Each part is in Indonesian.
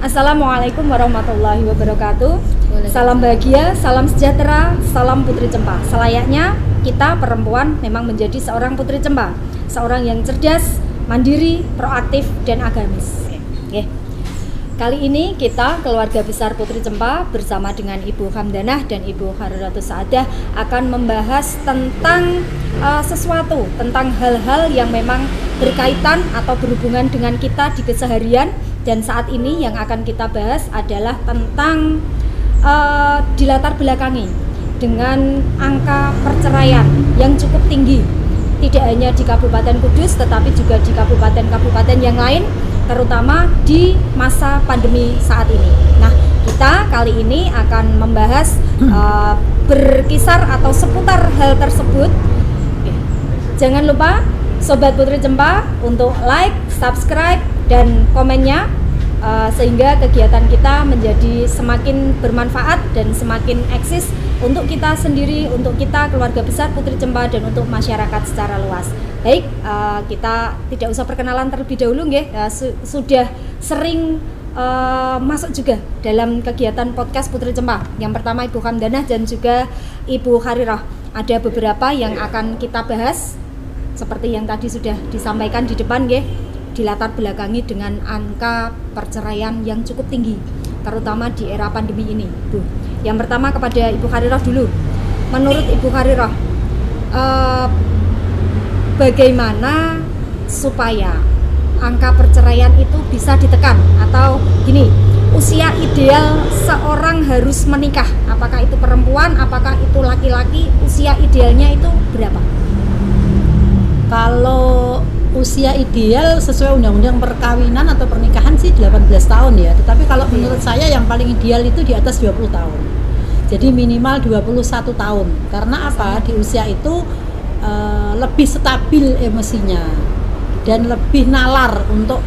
Assalamualaikum warahmatullahi wabarakatuh. Salam bahagia, salam sejahtera, salam Putri Cempa. Selayaknya kita perempuan memang menjadi seorang Putri Cempa, seorang yang cerdas, mandiri, proaktif, dan agamis. Oke. Kali ini kita keluarga besar Putri Cempa bersama dengan Ibu Hamdanah dan Ibu Hariratus Saadah akan membahas tentang sesuatu, tentang hal-hal yang memang berkaitan atau berhubungan dengan kita di keseharian. Dan saat ini yang akan kita bahas adalah tentang dilatar belakangi dengan angka perceraian yang cukup tinggi, tidak hanya di Kabupaten Kudus tetapi juga di kabupaten-kabupaten yang lain, terutama di masa pandemi saat ini. Nah, kita kali ini akan membahas berkisar atau seputar hal tersebut. Jangan lupa Sobat Putri Cempa untuk like, subscribe, dan komennya sehingga kegiatan kita menjadi semakin bermanfaat dan semakin eksis untuk kita sendiri, untuk kita keluarga besar Putri Cempa, dan untuk masyarakat secara luas. Baik, kita tidak usah perkenalan terlebih dahulu nggih. Sudah sering masuk juga dalam kegiatan podcast Putri Cempa. Yang pertama Ibu Hamdanah dan juga Ibu Harirah. Ada beberapa yang akan kita bahas seperti yang tadi sudah disampaikan di depan nggih, dilatar belakangi dengan angka perceraian yang cukup tinggi, terutama di era pandemi ini, Bu. Yang pertama kepada Ibu Harirah dulu. Menurut Ibu Harirah, bagaimana supaya angka perceraian itu bisa ditekan? Atau gini, usia ideal seorang harus menikah, apakah itu perempuan, apakah itu laki-laki, usia idealnya itu berapa? Kalau usia ideal sesuai undang-undang perkawinan atau pernikahan sih 18 tahun ya. Tetapi kalau menurut saya yang paling ideal itu di atas 20 tahun. Jadi minimal 21 tahun. Karena apa? Di usia itu lebih stabil emosinya dan lebih nalar untuk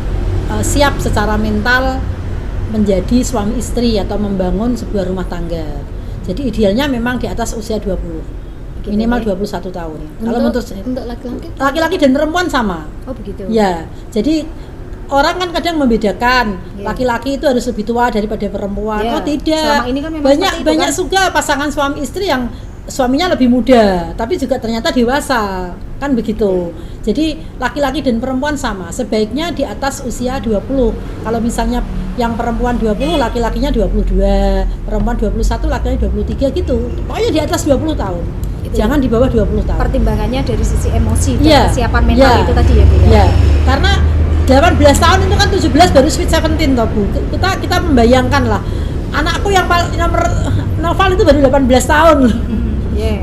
siap secara mental menjadi suami istri atau membangun sebuah rumah tangga. Jadi idealnya memang di atas usia 20. Minimal 21 tahun. Kalau menurut untuk laki-laki dan perempuan sama. Oh begitu. Ya, jadi orang kan kadang membedakan laki-laki itu harus lebih tua daripada perempuan. Oh tidak. Selama ini kan memang banyak juga pasangan suami istri yang suaminya lebih muda, tapi juga ternyata dewasa, kan begitu. Jadi laki-laki dan perempuan sama. Sebaiknya di atas usia 20. Kalau misalnya yang perempuan 20, laki-lakinya 22, perempuan 21, laki-laki 23 gitu. Pokoknya di atas 20 tahun. Jangan di bawah 20 tahun. Pertimbangannya dari sisi emosi dan kesiapan mental itu tadi ya, Bu ya. Iya. Karena 18 tahun itu kan 17 baru sweet 17 toh, Bu. Kita membayangkan lah. Anakku yang nomor Noval itu baru 18 tahun.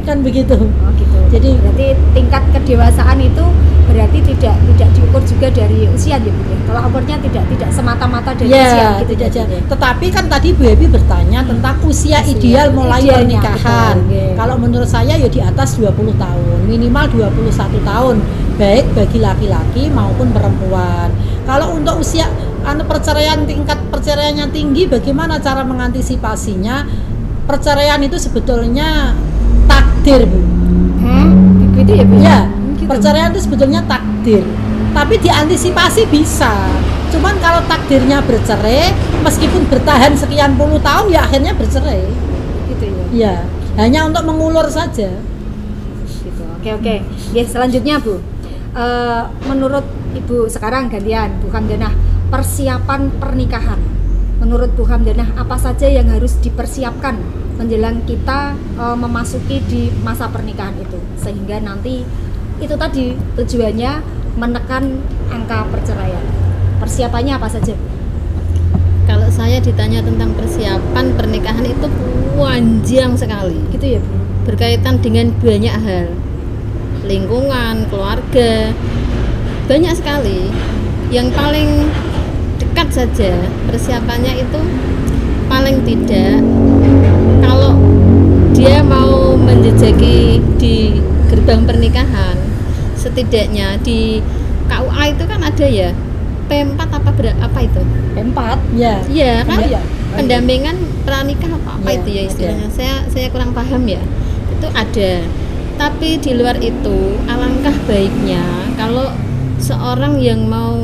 Kan begitu. Oh gitu. Jadi berarti tingkat kedewasaan itu berarti tidak diukur juga dari usia ya, Bu ya. Kalau ukurnya tidak semata-mata dari usia gitu tidak ya, Bu ya. Tetapi kan tadi Bu Ebi bertanya tentang usia ideal mulai pernikahan. Kalau menurut saya ya di atas 20 tahun, minimal 21 tahun, baik bagi laki-laki maupun perempuan. Kalau untuk usia perceraian, tingkat perceraiannya tinggi, bagaimana cara mengantisipasinya? Perceraian itu sebetulnya takdir, Bu. Begitu ya, Bu? Ya, gitu. Perceraian itu sebetulnya takdir. Tapi diantisipasi bisa. Cuman kalau takdirnya bercerai, meskipun bertahan sekian puluh tahun ya akhirnya bercerai. Gitu ya. Ya, hanya untuk mengulur saja. Gitu. Oke. Ya, selanjutnya, Bu. Menurut Ibu sekarang gantian Bu Hamdanah, persiapan pernikahan. Menurut Bu Hamdanah, apa saja yang harus dipersiapkan menjelang kita memasuki di masa pernikahan itu, sehingga nanti itu tadi tujuannya menekan angka perceraian. Persiapannya apa saja? Kalau saya ditanya tentang persiapan pernikahan itu panjang sekali, Gitu ya, Bu. berkaitan dengan banyak hal, lingkungan, keluarga, banyak sekali. Yang paling dekat saja persiapannya itu paling tidak, kalau dia mau menjejaki di gerbang pernikahan, setidaknya di KUA itu kan ada ya P4 apa itu? P4. Ya. Iya kan? Oh, iya. Pendampingan pranikah apa Ya, itu ya istilahnya? ada. Saya kurang paham ya. Itu ada. Tapi di luar itu alangkah baiknya kalau seorang yang mau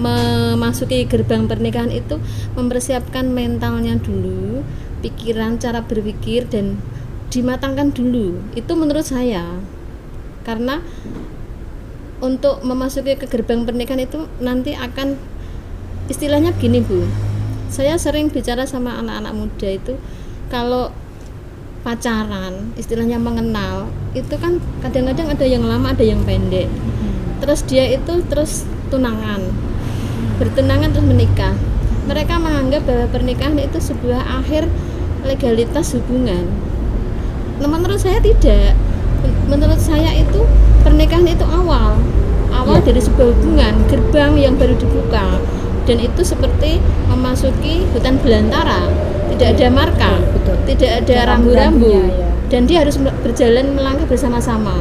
memasuki gerbang pernikahan itu mempersiapkan mentalnya dulu, pikiran, cara berpikir, dan dimatangkan dulu. Itu menurut saya. Karena untuk memasuki ke gerbang pernikahan itu nanti akan, istilahnya begini Bu, saya sering bicara sama anak-anak muda itu, kalau pacaran, istilahnya mengenal, itu kan kadang-kadang ada yang lama, ada yang pendek. Terus dia itu terus tunangan, bertunangan terus menikah. Mereka menganggap bahwa pernikahan itu sebuah akhir legalitas hubungan. Menurut saya tidak. Menurut saya itu pernikahan itu awal dari sebuah hubungan, gerbang yang baru dibuka. Dan itu seperti memasuki hutan belantara, tidak ada marka, tidak ada rambu-rambu, dan dia harus berjalan melangkah bersama-sama.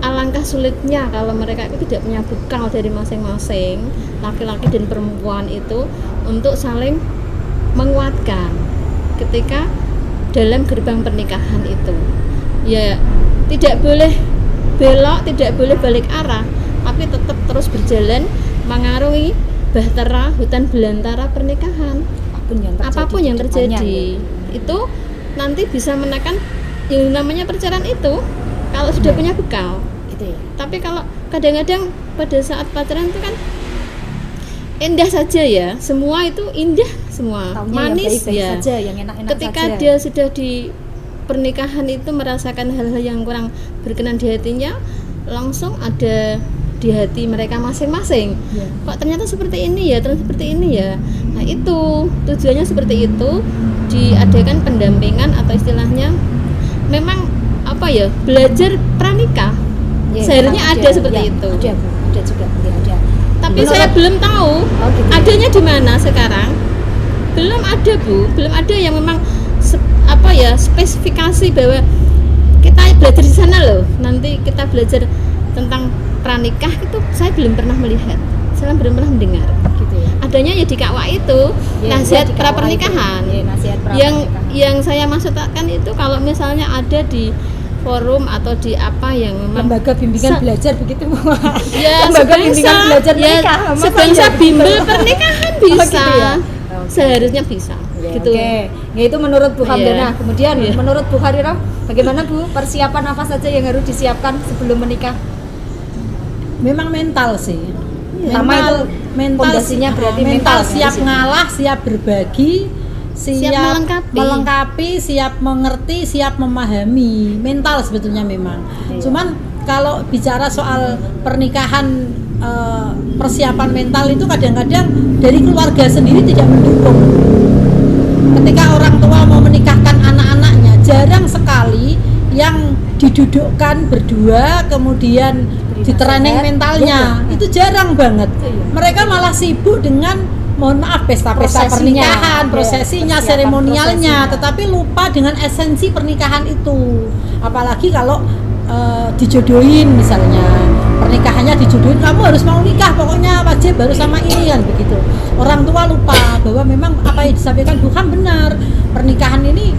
Alangkah sulitnya kalau mereka itu tidak punya bekal dari masing-masing, laki-laki dan perempuan itu, untuk saling menguatkan ketika dalam gerbang pernikahan itu. Ya, tidak boleh belok, tidak boleh balik arah, tapi tetap terus berjalan mengarungi bahtera hutan belantara pernikahan. Apapun yang terjadi itu nanti bisa menekan yang namanya perceraian itu kalau sudah punya bekal. Tapi kalau kadang-kadang pada saat pacaran itu kan indah saja ya, semua itu indah semua, taunya manis yang baik-baik saja, yang enak-enak ketika saja. Dia sudah di pernikahan itu merasakan hal-hal yang kurang berkenan di hatinya, langsung ada di hati mereka masing-masing. Kok ternyata seperti ini ya, ternyata seperti ini ya. Nah itu tujuannya seperti itu, diadakan pendampingan atau istilahnya memang apa ya, belajar pranikah. Seharusnya ada seperti itu. Ada juga, ada. Tapi saya belum tahu adanya di mana sekarang. Belum ada Bu, belum ada yang memang spesifikasi bahwa kita belajar di sana loh. Nanti kita belajar tentang pranikah itu saya belum pernah melihat. Saya belum pernah mendengar. Gitu ya. Adanya ya di KWA itu, nasihat pra pernikahan. Yang saya maksudkan itu kalau misalnya ada di forum atau di apa yang memang lembaga bimbingan belajar begitu. Ya, lembaga bimbingan belajar nikah. Sebangsa bimbel pernikahan bisa. Gitu ya? Seharusnya bisa. Gitu. Oke. Ya, itu menurut Bu Hamdana. Kemudian menurut Bu Harirah, bagaimana Bu, persiapan apa saja yang harus disiapkan sebelum menikah? Memang mental sih. Mental fondasinya berarti mental siap ngalah, siap berbagi, siap melengkapi, siap mengerti, siap memahami. Mental sebetulnya memang. Cuman kalau bicara soal pernikahan, persiapan mental itu kadang-kadang dari keluarga sendiri tidak mendukung. Ketika orang tua mau menikahkan anak-anaknya, jarang sekali yang didudukkan berdua kemudian di-training mentalnya. Itu jarang banget. Mereka malah sibuk dengan, mohon maaf, pesta-pesta pernikahan, prosesinya, seremonialnya, tetapi lupa dengan esensi pernikahan itu. Apalagi kalau dijodohin misalnya, pernikahannya dijodohin, kamu harus mau nikah, pokoknya wajib baru sama ini kan begitu. Orang tua lupa bahwa memang apa yang disampaikan Tuhan benar. Pernikahan ini,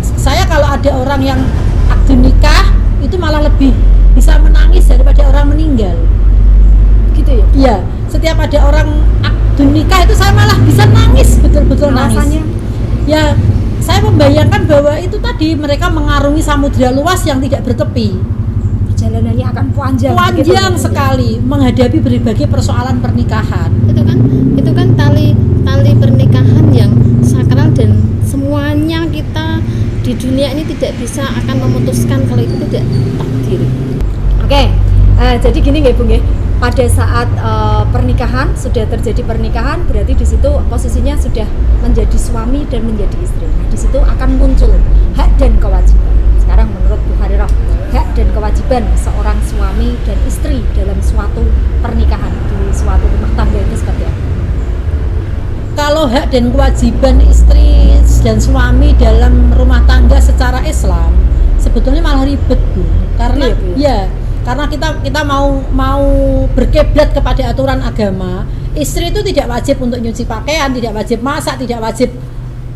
saya kalau ada orang yang akad nikah itu malah lebih bisa menangis daripada orang meninggal. Gitu ya? Iya, setiap ada orang akad nikah itu saya malah bisa nangis, betul-betul nangis. Ya, saya membayangkan bahwa itu tadi mereka mengarungi samudera luas yang tidak bertepi. Perjalanannya akan panjang gitu, sekali menghadapi berbagai persoalan pernikahan. Itu kan tali pernikahan yang sakral dan semuanya kita di dunia ini tidak bisa akan memutuskan kalau itu tidak takdir. Oke, jadi gini nggih Bu nggih. Pada saat pernikahan, sudah terjadi pernikahan, berarti di situ posisinya sudah menjadi suami dan menjadi istri. Nah, di situ akan muncul hak dan kewajiban. Sekarang menurut Bu Harirah, hak dan kewajiban seorang suami dan istri dalam suatu pernikahan, di suatu rumah tangga itu seperti apa? Kalau hak dan kewajiban istri dan suami dalam rumah tangga secara Islam sebetulnya malah ribet Bu. Karena karena kita mau berkiblat kepada aturan agama. Istri itu tidak wajib untuk nyuci pakaian, tidak wajib masak, tidak wajib.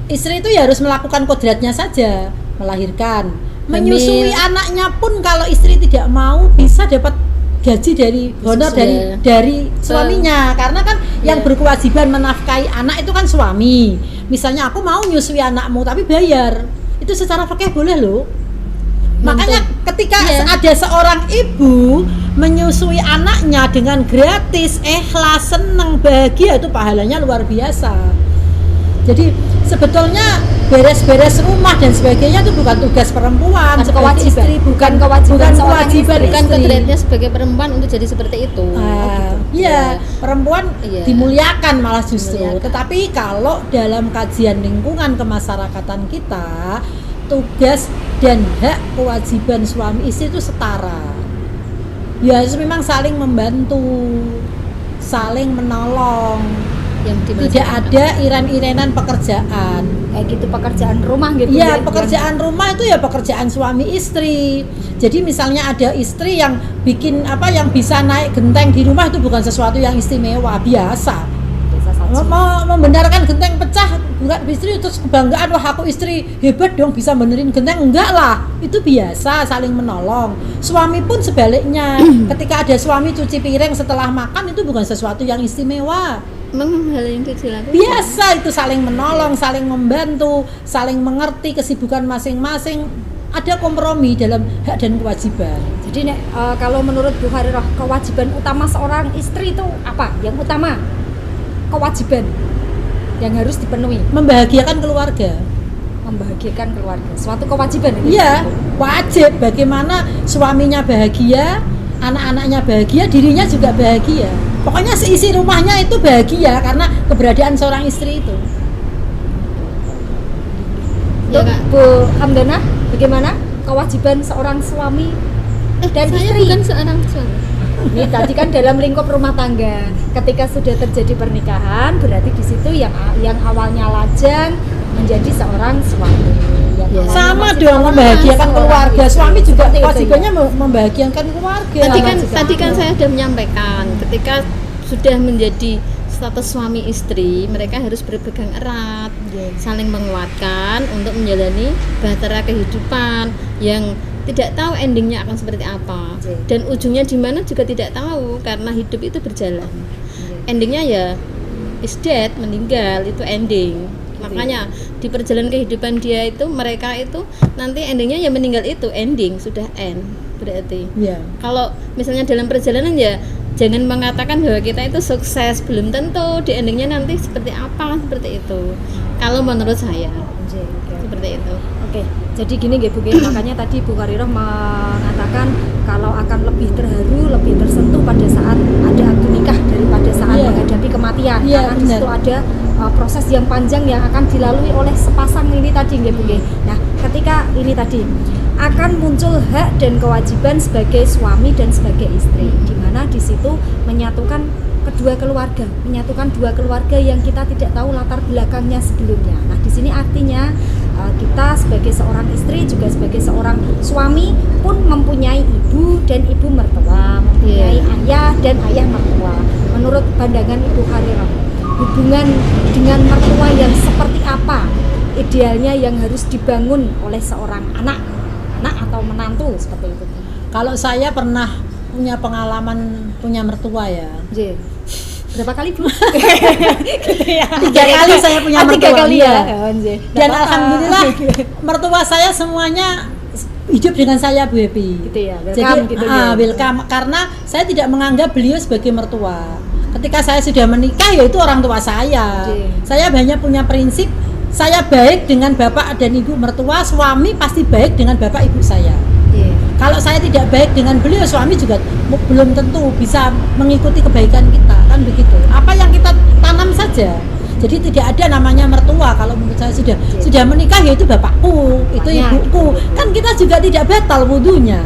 Istri itu ya harus melakukan kodratnya saja, melahirkan, menyusui anaknya pun kalau istri tidak mau bisa dapat gaji dari honor Iya. dari suaminya, karena kan yang Iya. berkewajiban menafkahi anak itu kan suami. Misalnya aku mau nyusui anakmu tapi bayar, itu secara fikih boleh loh. Makanya ketika Iya. ada seorang ibu menyusui anaknya dengan gratis, ikhlas, senang, bahagia, itu pahalanya luar biasa. Jadi sebetulnya beres-beres rumah dan sebagainya itu bukan tugas perempuan, Bukan sebagai kewajiban. istri, Bukan kewajiban seorang kewajiban istri. Bukan istri. kodratnya sebagai perempuan untuk jadi seperti itu. Iya, perempuan Iya. dimuliakan malah justru. Dimuliakan. Tetapi kalau dalam kajian lingkungan kemasyarakatan kita, tugas dan hak kewajiban suami istri itu setara. Ya, memang saling membantu, saling menolong. Yang Tidak ada iran-iranan pekerjaan. Kayak gitu pekerjaan rumah gitu. Iya, ya, pekerjaan rumah itu ya pekerjaan suami istri. Jadi misalnya ada istri yang bikin yang bisa naik genteng di rumah, itu bukan sesuatu yang istimewa, biasa. Biasa saja. Mau membenarkan genteng pecah, enggak istri terus kebanggaan, wah aku istri hebat dong bisa benerin genteng, enggak lah, itu biasa, saling menolong. Suami pun sebaliknya, ketika ada suami cuci piring setelah makan, itu bukan sesuatu yang istimewa. Memang hal yang itu dilakukan. Biasa, itu saling menolong, saling membantu, saling mengerti kesibukan masing-masing, ada kompromi dalam hak dan kewajiban. Jadi kalau menurut Bu Harirah, kewajiban utama seorang istri itu apa? Yang utama kewajiban yang harus dipenuhi, Membahagiakan keluarga. membahagiakan keluarga. Suatu kewajiban ini. Iya, wajib. Bagaimana suaminya bahagia, anak-anaknya bahagia, dirinya juga bahagia. Pokoknya seisi rumahnya itu bahagia karena keberadaan seorang istri itu. Ya, Untuk Kak. Bu Hamdana, bagaimana kewajiban seorang suami dan Saya istri? bukan seorang suami. Ini tadi kan dalam lingkup rumah tangga. Ketika sudah terjadi pernikahan, berarti di situ yang awalnya lajang menjadi seorang suami. Yang Ya. awalnya Sama masih dong, seorang membahagiakan seorang keluarga. istri. Suami juga Seperti itu, kewajibannya ya. membahagiakan keluarga. Tadi kan saya sudah menyampaikan, ketika sudah menjadi status suami istri, mereka harus berpegang erat, saling menguatkan untuk menjalani bahtera kehidupan yang tidak tahu endingnya akan seperti apa, dan ujungnya di mana juga tidak tahu, karena hidup itu berjalan. Endingnya ya is dead, meninggal, itu ending. Makanya di perjalanan kehidupan dia itu, mereka itu nanti endingnya ya meninggal, itu ending, sudah end berarti. Iya. Kalau misalnya dalam perjalanan ya jangan mengatakan bahwa kita itu sukses, belum tentu di endingnya nanti seperti apa, seperti itu. Kalau menurut saya seperti itu. Oke, jadi gini nggih Bu, makanya tadi Bu Harirah mengatakan kalau akan lebih terharu, lebih tersentuh pada saat ada akad nikah daripada saat Iya. menghadapi kematian. Iya, Karena di benar. situ ada proses yang panjang yang akan dilalui oleh sepasang ini tadi nggih Bu. Nah, ketika ini tadi akan muncul hak dan kewajiban sebagai suami dan sebagai istri, di mana di situ menyatukan kedua keluarga, menyatukan dua keluarga yang kita tidak tahu latar belakangnya sebelumnya. Nah, di sini artinya kita sebagai seorang istri juga sebagai seorang suami pun mempunyai ibu dan ibu mertua, mempunyai ayah dan ayah mertua. Menurut pandangan Ibu Harirah, hubungan dengan mertua yang seperti apa idealnya yang harus dibangun oleh seorang anak atau menantu seperti itu? Kalau saya pernah punya pengalaman punya mertua ya. Berapa kali Bu? Gitu ya. 3 kali saya punya mertua. 3 kali ya. Dan alhamdulillah mertua saya semuanya hidup dengan saya, Bu Happy. Gitu ya. Jadi Welcome gitu ya. welcome, karena saya tidak menganggap beliau sebagai mertua. Ketika saya sudah menikah, ya itu orang tua saya. Saya hanya punya prinsip, saya baik dengan bapak dan ibu mertua, suami pasti baik dengan bapak ibu saya. Kalau saya tidak baik dengan beliau, suami juga belum tentu bisa mengikuti kebaikan kita, kan begitu. Apa yang kita tanam saja. Jadi tidak ada namanya mertua. Kalau menurut saya sudah menikah, ya itu bapakku, itu ibuku. Kan kita juga tidak batal wudunya.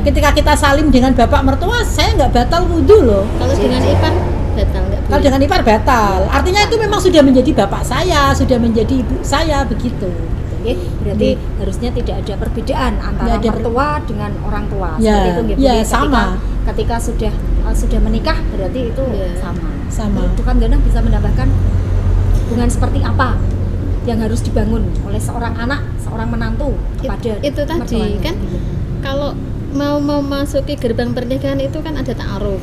Ketika kita salim dengan bapak mertua, saya nggak batal wudu loh. Kalau dengan ipar batal nggak? Kalau dengan ipar batal. Artinya itu memang sudah menjadi bapak saya, sudah menjadi ibu saya, begitu. Berarti harusnya tidak ada perbedaan antara mertua dengan orang tua. Seperti itu nggih, Bu. Sama. Ketika sudah menikah berarti itu sama. Sama. Itu kan Dana bisa menambahkan hubungan seperti apa yang harus dibangun oleh seorang anak, seorang menantu kepada Itu tadi mertuanya. kan, kalau mau memasuki gerbang pernikahan itu kan ada ta'aruf.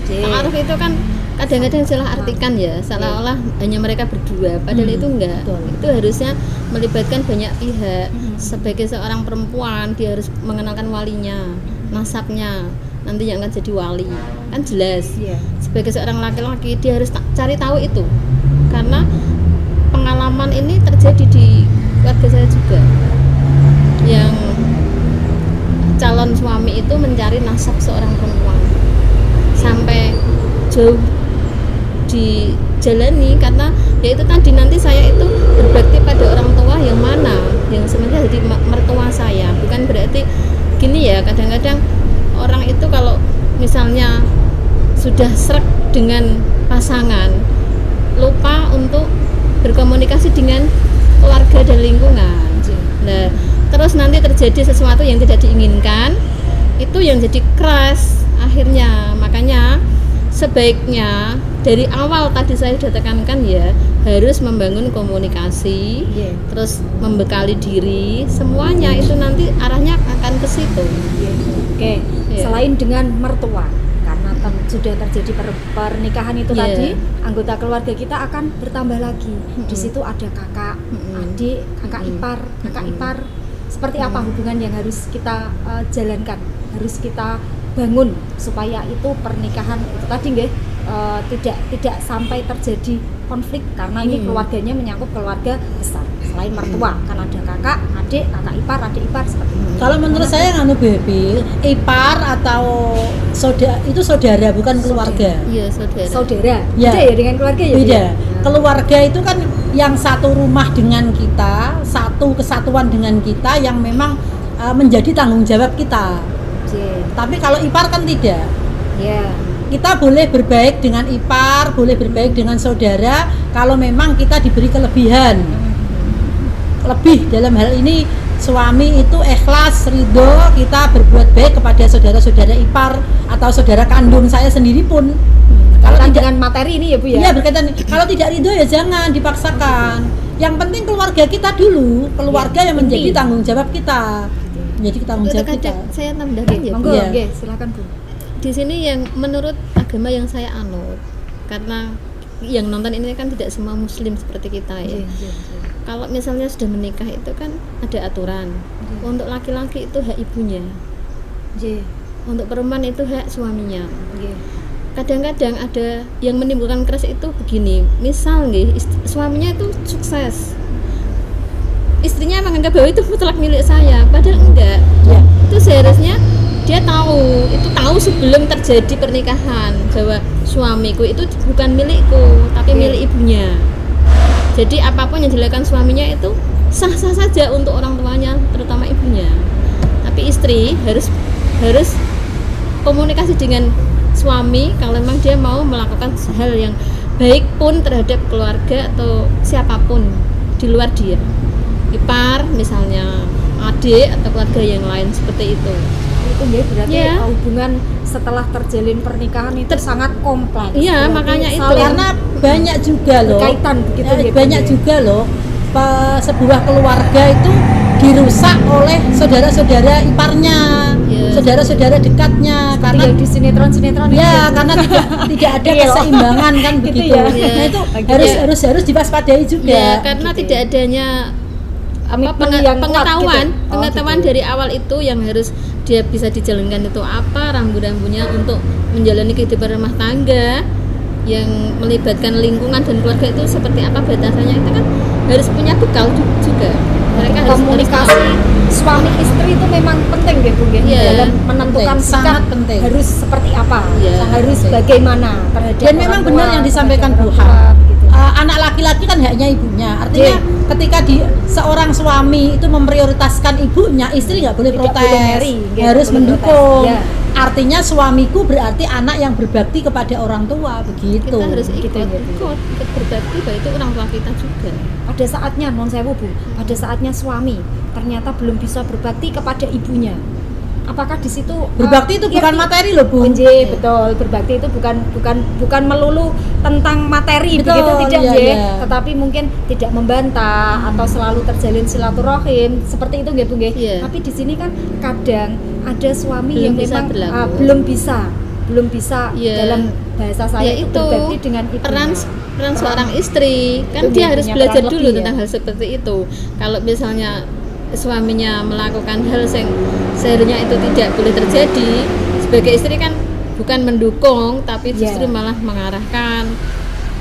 Oke. Ta'aruf itu kan kadang-kadang salah artikan ya, seolah-olah hanya mereka berdua, padahal itu enggak. betul. Itu harusnya melibatkan banyak pihak. Sebagai seorang perempuan dia harus mengenalkan walinya, nasabnya, nanti yang akan jadi wali. Kan jelas. Iya. Sebagai seorang laki-laki dia harus cari tahu itu. Karena pengalaman ini terjadi di keluarga saya juga. Yang calon suami itu mencari nasab seorang perempuan sampai jauh dijalani, karena ya itu tadi, nanti saya itu berbakti pada orang tua yang mana yang sebenarnya jadi mertua saya. Bukan berarti gini ya, kadang-kadang orang itu kalau misalnya sudah srek dengan pasangan lupa untuk berkomunikasi dengan keluarga dan lingkungan. Nah, terus nanti terjadi sesuatu yang tidak diinginkan, itu yang jadi keras akhirnya. Makanya sebaiknya dari awal tadi saya sudah tekankan ya, harus membangun komunikasi, Iya. terus membekali diri, semuanya itu nanti arahnya akan ke situ. Oke, Iya. selain dengan mertua, karena sudah terjadi pernikahan itu Iya. tadi, anggota keluarga kita akan bertambah lagi. Di situ ada kakak, adik, kakak ipar, kakak ipar. Seperti apa hubungan yang harus kita jalankan, harus kita bangun supaya itu pernikahan itu tadi nggih, tidak sampai terjadi konflik, karena ini keluarganya menyangkut keluarga besar. Selain mertua, kan ada kakak, adik, kakak ipar, adik ipar seperti itu. Kalau menurut saya nganu Baby, ipar atau saudara itu saudara bukan keluarga. Iya, saudara. Saudara, Ya. beda ya dengan keluarga ya? Bu, Beda. ya? Keluarga itu kan yang satu rumah dengan kita, satu kesatuan dengan kita yang memang menjadi tanggung jawab kita. Oke. Tapi kalau ipar kan tidak. Ya. Kita boleh berbaik dengan ipar, boleh berbaik dengan saudara kalau memang kita diberi kelebihan. Lebih dalam hal ini suami itu ikhlas, ridho kita berbuat baik kepada saudara-saudara ipar atau saudara kandung saya sendiri pun. Kalau Kaitan tidak, dengan materi ini ya Bu ya? iya berkaitan. Kalau tidak ridho ya jangan dipaksakan. Yang penting keluarga kita dulu, keluarga yang menjadi penting. tanggung jawab kita. Menjadi tanggung jawab kita. Kadang saya tambahkan ya, Bu. Monggo, Iya. nggih, silakan Bu. Di sini yang menurut agama yang saya anut, karena yang nonton ini kan tidak semua muslim seperti kita ya. Kalau misalnya sudah menikah itu kan ada aturan. Untuk laki-laki itu hak ibunya, Nggih. untuk perempuan itu hak suaminya. Nggih. Kadang-kadang ada yang menimbulkan keras itu begini, misal nih suaminya itu sukses, istrinya menganggap bahwa itu mutlak milik saya, padahal enggak. Ya. Itu seharusnya dia tahu sebelum terjadi pernikahan bahwa suamiku itu bukan milikku tapi Oke. milik ibunya. Jadi apapun yang dilakukan suaminya itu sah-sah saja untuk orang tuanya, terutama ibunya. Tapi istri harus komunikasi dengan suami kalau memang dia mau melakukan hal yang baik pun terhadap keluarga atau siapapun di luar dia, ipar misalnya, adik atau keluarga yang lain seperti itu. Itu nggih berarti Ya. hubungan setelah terjalin pernikahan itu sangat kompleks. Iya, Berarti makanya itu. saling Karena banyak juga loh. berkaitan begitu ya, Bu, banyak ya? juga loh sebuah keluarga itu dirusak oleh saudara-saudara iparnya, Iya. saudara-saudara dekatnya karena Tinggal di sinetron-sinetron itu ya Bu. karena tidak ada Iya. keseimbangan kan Gitu begitu. ya. Nah itu Gitu ya. harus diwaspadai juga. Ya, karena gitu tidak ya. adanya Komitmen yang kuat pengetahuan gitu. Oh, pengetahuan gitu. dari awal itu yang harus dia bisa dijalankan itu apa rambu-rambunya untuk menjalani kehidupan rumah tangga yang melibatkan lingkungan dan keluarga itu seperti apa batasannya, itu kan harus punya bekal juga. Mereka harus Komunikasi suami istri itu memang penting ya Bu ya, Iya. dalam menentukan Penting, sikap sangat penting. harus seperti apa, Iya, harus penting. bagaimana terhadap Dan memang orang benar tua, yang disampaikan terhadap Bu orang Ha. tua, gitu. Anak laki-laki kan haknya ibunya. Artinya ketika seorang suami itu memprioritaskan ibunya, istri nggak boleh Tidak protes, boleh marry, nggak harus boleh mendukung. protes. Ya. Artinya suamiku berarti anak yang berbakti kepada orang tua, begitu. kita harus ikut, Gitu ya, Bu. ikut berbakti bahwa itu orang tua kita juga. Pada saatnya non sewu Bu, pada saatnya suami ternyata belum bisa berbakti kepada ibunya, apakah di situ Berbakti itu bukan materi loh, Bu. Nggih, betul. Berbakti itu bukan melulu tentang materi, Betul, begitu tidak, iya, nggih. iya. Tetapi mungkin tidak membantah atau selalu terjalin silaturahim, seperti itu nggih, Bu, nggih. Iya. Tapi di sini kan kadang ada suami Belum yang bisa memang berlaku. belum bisa Iya. dalam bahasa saya Ya itu berbakti dengan ibunya. peran seorang istri kan Itu dia harus punya belajar peran dulu lebih, tentang ya. hal seperti itu. Kalau misalnya suaminya melakukan hal yang seharusnya itu tidak boleh terjadi, sebagai istri kan bukan mendukung tapi justru Iya. malah mengarahkan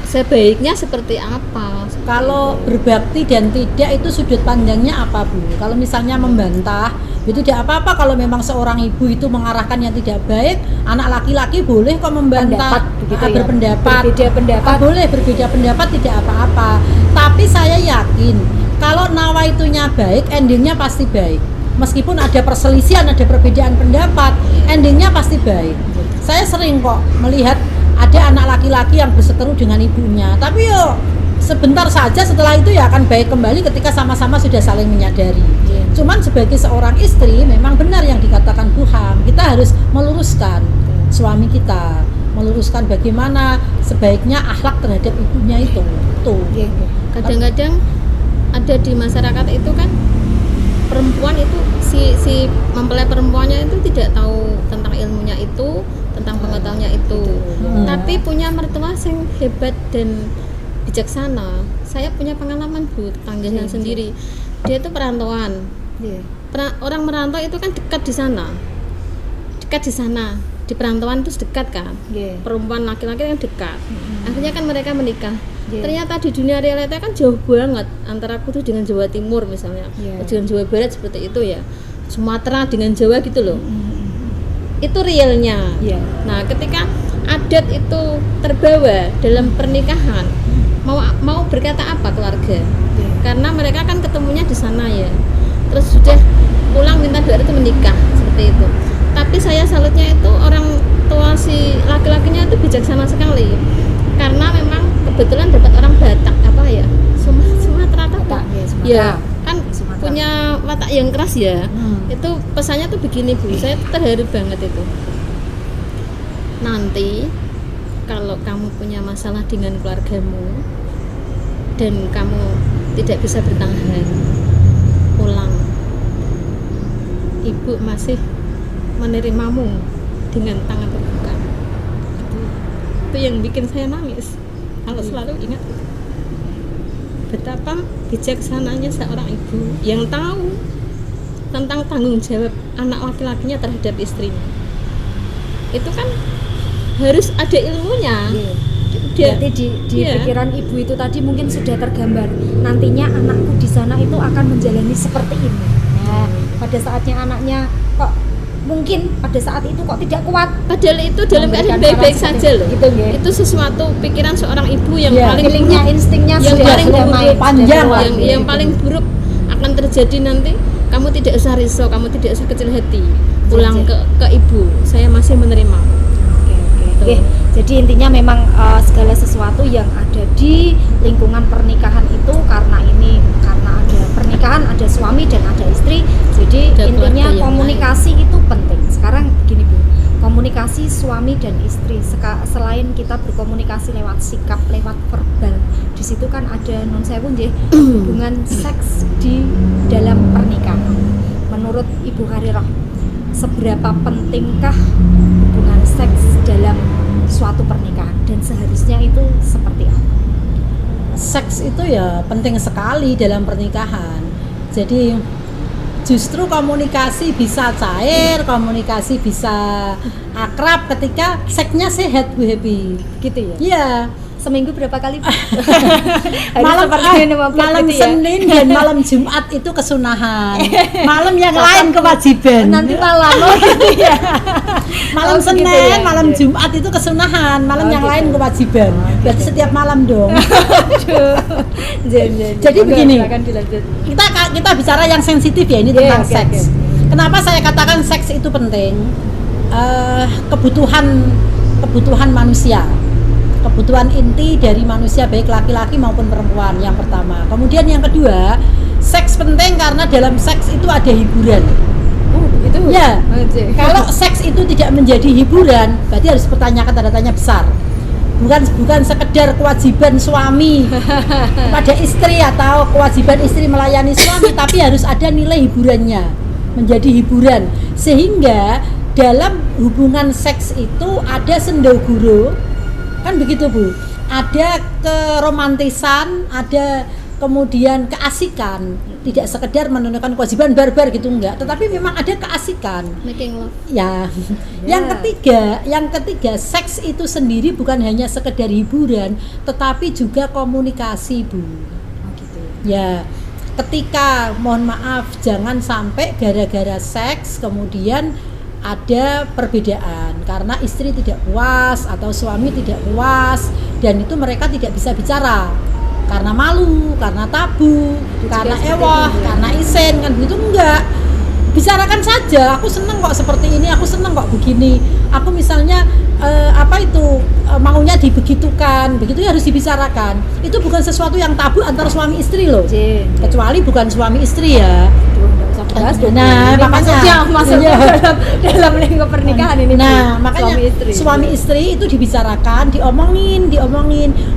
sebaiknya seperti apa. Kalau berbakti dan tidak itu sudut pandangnya apa, Bu? Kalau misalnya membantah, itu tidak apa-apa kalau memang seorang ibu itu mengarahkan yang tidak baik, anak laki-laki boleh kok membantah, Pendapat, begitu ya. berpendapat. Berbeda pendapat. Boleh berbeda pendapat, tidak apa-apa. Tapi saya yakin kalau nawaitunya baik, endingnya pasti baik. Meskipun ada perselisihan, ada perbedaan pendapat, endingnya pasti baik. Saya sering kok melihat ada anak laki-laki yang berseteru dengan ibunya, tapi yo sebentar saja, setelah itu ya akan baik kembali ketika sama-sama sudah saling menyadari. Cuman sebagai seorang istri memang benar yang dikatakan Bu Ham, kita harus meluruskan suami kita, meluruskan bagaimana sebaiknya akhlak terhadap ibunya itu. Tuh. Nggih, nggih. Kadang-kadang ada di masyarakat itu kan perempuan itu si mempelai perempuannya itu tidak tahu tentang ilmunya itu, tentang pengetahuannya itu, tapi punya mertua yang hebat dan bijaksana. Saya punya pengalaman, Bu, tetangga sendiri. Dia itu perantauan. Nggih. Orang merantau itu kan dekat di sana, di perantauan itu dekat kan. Nggih. Perempuan laki-laki kan dekat. Akhirnya kan mereka menikah. Iya. Ternyata di dunia realita kan jauh banget antara Kudus dengan Jawa Timur misalnya, Iya. dengan Jawa Barat seperti itu ya, Sumatera dengan Jawa gitu loh. Itu realnya. Iya. Nah, ketika adat itu terbawa dalam pernikahan, mau berkata apa keluarga? Iya. Karena mereka kan ketemunya di sana ya. Terus sudah pulang minta doa itu menikah seperti itu. Tapi saya salutnya itu orang tua si laki-lakinya itu bijaksana sekali. Karena memang kebetulan dapat orang Batak apa ya? Sumatera atau apa? Batak, ya, Sumatera. Ya, kan Sumatera. punya watak yang keras ya. Itu pesannya tuh begini, Bu. Saya tuh terharu banget itu. Nanti kalau kamu punya masalah dengan keluargamu dan kamu tidak bisa bertahan, pulang. Ibu masih menerimamu dengan tangan terbuka. Itu yang bikin saya nangis. Kalau selalu ingat itu. Betapa bijaksananya seorang ibu yang tahu tentang tanggung jawab anak laki-lakinya terhadap istrinya. Itu kan harus ada ilmunya. Berarti di Iya. pikiran ibu itu tadi mungkin sudah tergambar nantinya anakku di sana itu akan menjalani seperti ini. Nah, pada saatnya anaknya kok mungkin pada saat itu kok tidak kuat. Padahal itu dalam keadaan Memberikan baik-baik saran saja seperti loh. itu, nggih. Itu sesuatu pikiran seorang ibu yang Iya. paling Feelingnya, buruk, instingnya yang sudah paling sudah buruk, main, panjang sudah lah. keluar, yang gitu. paling buruk akan terjadi nanti. Kamu tidak usah risau, kamu tidak usah kecil hati. Pulang ke ibu, saya masih menerima. Oke. Jadi intinya memang segala sesuatu yang ada di lingkungan pernikahan itu karena ada pernikahan, ada suami dan ada istri. Jadi Ada intinya keluarga yang komunikasi itu penting. Sekarang begini, Bu. Komunikasi suami dan istri selain kita berkomunikasi lewat sikap, lewat verbal. Di situ kan ada non sewu nggih, hubungan seks di dalam pernikahan. Menurut Ibu Harirah, seberapa pentingkah hubungan seks dalam suatu pernikahan dan seharusnya itu seperti apa? Seks itu ya penting sekali dalam pernikahan. Jadi justru komunikasi bisa cair, komunikasi bisa akrab ketika seksnya sehat, Bu Happy. Gitu ya? Iya. Seminggu berapa kali? Malam Senin dan malam Jumat itu kesunahan. Malam yang lain kewajiban. Nanti malam gitu ya. Malam Oh, Senin, begitu ya? malam Iya. Jumat itu kesunahan. Malam Oh, yang gitu. lain kewajiban. Berarti setiap malam dong. Jadi begini. Silakan dilanjut. Kita bicara yang sensitif ya, ini Iya, tentang oke, seks. Kenapa saya katakan seks itu penting? Kebutuhan manusia, kebutuhan inti dari manusia baik laki-laki maupun perempuan, yang pertama. Kemudian yang kedua, seks penting karena dalam seks itu ada hiburan. gitu Bu? Ya, Oke. kalau seks itu tidak menjadi hiburan, berarti harus pertanyakan tanda tanya besar. Bukan sekedar kewajiban suami pada istri atau kewajiban istri melayani suami, tapi harus ada nilai hiburannya, menjadi hiburan. Sehingga dalam hubungan seks itu ada sendoguro, kan begitu Bu? Ada keromantisan, ada kemudian keasikan, tidak sekedar menunaikan kewajiban barbar gitu enggak, tetapi memang ada keasikan. Making love. Ya. Yang ketiga, seks itu sendiri bukan hanya sekedar hiburan, tetapi juga komunikasi, Bu. Oh gitu. Ya. Ketika mohon maaf jangan sampai gara-gara seks kemudian ada perbedaan karena istri tidak puas atau suami tidak puas dan itu mereka tidak bisa bicara. Karena malu, karena tabu, karena ewah, karena isen, kan begitu enggak. Bicarakan saja, aku seneng kok seperti ini, aku seneng kok begini. Aku misalnya maunya dibegitukan, begitu ya harus dibicarakan. Itu bukan sesuatu yang tabu antara suami istri loh. Kecuali bukan suami istri ya. Nah, Nah, makanya maksudnya dalam lingkup pernikahan ini. Nah, Bu, makanya suami istri itu dibicarakan, diomongin.